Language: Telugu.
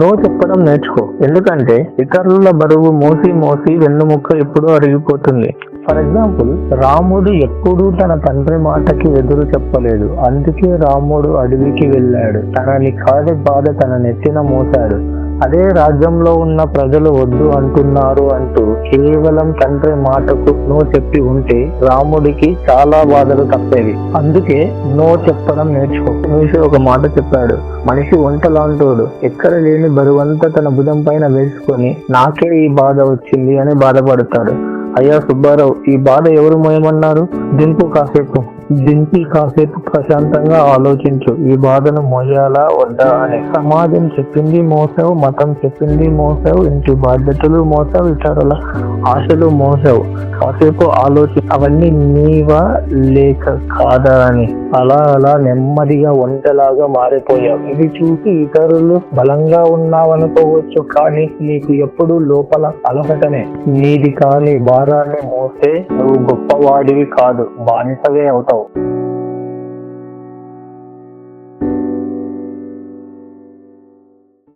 నో చెప్పడం నేర్చుకో. ఎందుకంటే ఇతరుల బరువు మోసి మోసి వెన్నుముక్క ఎప్పుడూ అరిగిపోతుంది. ఫర్ ఎగ్జాంపుల్, రాముడు ఎప్పుడూ తన తండ్రి మాటకి ఎదురు చెప్పలేదు. అందుకే రాముడు అడవికి వెళ్ళాడు. తనని కాని బాధ తన నెత్తిన మోసాడు. అదే రాజ్యంలో ఉన్న ప్రజలు వద్దు అంటున్నారు అంటూ కేవలం తండ్రి మాటకు నో చెప్పి ఉంటే రాముడికి చాలా బాధలు తప్పేవి. అందుకే నో చెప్పడం నేర్చుకో. మనిషి ఒక మాట చెప్పాడు. మనిషి వంటలాంటోడు. ఎక్కడ లేని బరువంతా తన భుజం పైన వేసుకొని నాకే ఈ బాధ వచ్చింది అని బాధపడతాడు. అయ్యా సుబ్బారావు, ఈ బాధ ఎవరు మోయమన్నారు? దింపి కాసేపు ప్రశాంతంగా ఆలోచించు. ఈ బాధను మోయాలా వద్దా అని. సమాజం చెప్పింది మోసావు, మతం చెప్పింది మోసావు, ఇంటి బాధ్యతలు మోసావు, ఇతరుల ఆశలు మోసావు. కాసేపు అవన్నీ నీవా లేక కాదా అని. అలా నెమ్మదిగా ఒంటలాగా మారిపోయావు. ఇది చూసి ఇతరులు బలంగా ఉన్నావనుకోవచ్చు, కానీ నీకు ఎప్పుడు లోపల అలసటనే. నీది కాని భారాన్ని మోస్తే నువ్వు గొప్పవాడివి కాదు, బానిసవే అవుతావు.